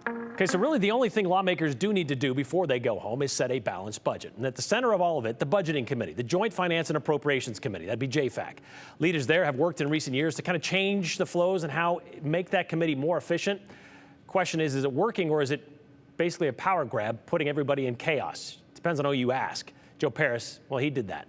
Okay, so really the only thing lawmakers do need to do before they go home is set a balanced budget. And at the center of all of it, the budgeting committee, the Joint Finance and Appropriations Committee, that'd be JFAC. Leaders there have worked in recent years to kind of change the flows and how make that committee more efficient. Question is it working, or is it basically a power grab, putting everybody in chaos? Depends on who you ask. Joe Paris, well, he did that.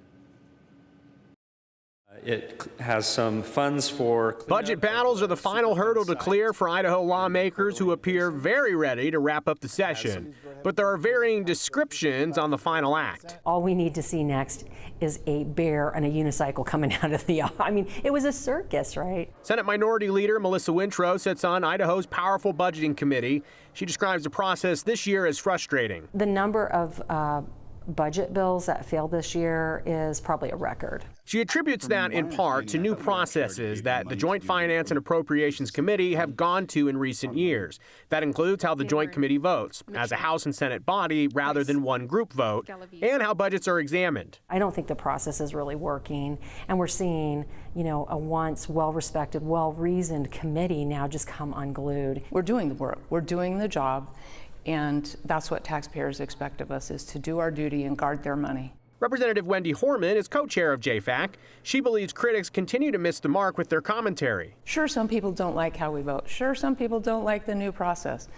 It has some funds for budget battles are the final hurdle to clear for Idaho lawmakers who appear very ready to wrap up the session. But there are varying descriptions on the final act. All we need to see next is a bear and a unicycle coming out of the aisle. I mean, it was a circus, right? Senate Minority Leader Melissa Wintrow sits on Idaho's powerful budgeting committee. She describes the process this year as frustrating. The number of budget bills that failed this year is probably a record. She attributes that in part to new processes that the Joint Finance and Appropriations Committee have gone to in recent years. That includes how the Joint Committee votes, as a House and Senate body rather than one group vote, and how budgets are examined. I don't think the process is really working, and we're seeing, a once well-respected, well-reasoned committee now just come unglued. We're doing the work, we're doing the job, and that's what taxpayers expect of us, is to do our duty and guard their money. Representative Wendy Horman is co-chair of JFAC. She believes critics continue to miss the mark with their commentary. Sure, some people don't like how we vote. Sure, some people don't like the new process,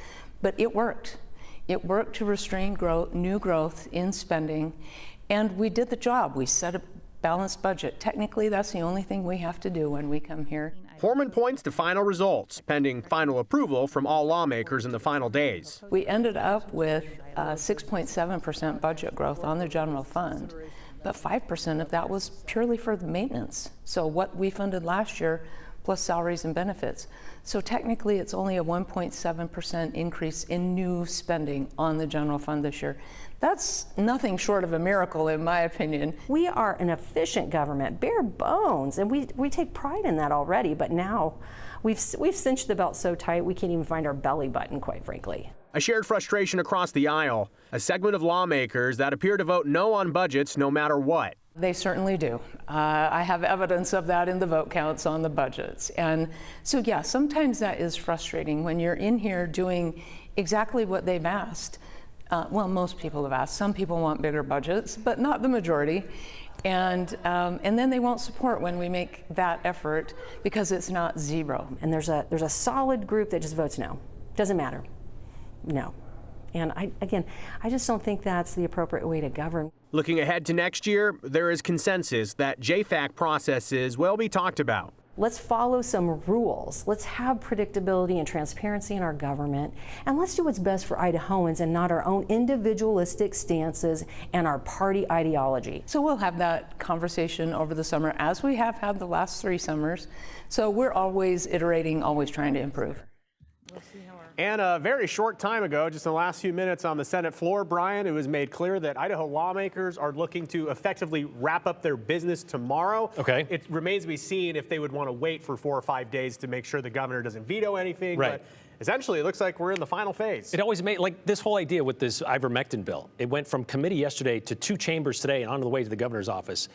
but it worked. It worked to restrain new growth in spending, and we did the job. We set a balanced budget. Technically, that's the only thing we have to do when we come here. Horman points to final results, pending final approval from all lawmakers in the final days. We ended up with 6.7% budget growth on the general fund, but 5% of that was purely for the maintenance. So what we funded last year plus salaries and benefits. So technically it's only a 1.7% increase in new spending on the general fund this year. That's nothing short of a miracle, in my opinion. We are an efficient government, bare bones, and we take pride in that already, but now we've cinched the belt so tight we can't even find our belly button, quite frankly. A shared frustration across the aisle, a segment of lawmakers that appear to vote no on budgets no matter what. They certainly do. I have evidence of that in the vote counts on the budgets. And so, yeah, sometimes that is frustrating when you're in here doing exactly what they've asked. Well, most people have asked. Some people want bigger budgets, but not the majority. And then they won't support when we make that effort because it's not zero. And there's a solid group that just votes no. Doesn't matter. No. And I just don't think that's the appropriate way to govern. Looking ahead to next year, there is consensus that JFAC processes will be talked about. Let's follow some rules. Let's have predictability and transparency in our government. And let's do what's best for Idahoans and not our own individualistic stances and our party ideology. So we'll have that conversation over the summer, as we have had the last 3 summers. So we're always iterating, always trying to improve. And a very short time ago, just in the last few minutes on the Senate floor, Brian, it was made clear that Idaho lawmakers are looking to effectively wrap up their business tomorrow. Okay. It remains to be seen if they would want to wait for 4 or 5 days to make sure the governor doesn't veto anything. Right. But essentially, it looks like we're in the final phase. It always made, like this whole idea with this ivermectin bill, it went from committee yesterday to 2 chambers today and on the way to the governor's office.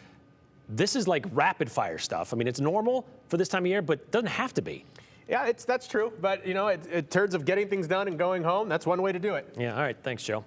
This is like rapid fire stuff. I mean, it's normal for this time of year, but it doesn't have to be. Yeah, that's true. But, in terms of getting things done and going home, that's one way to do it. Yeah, all right. Thanks, Joe.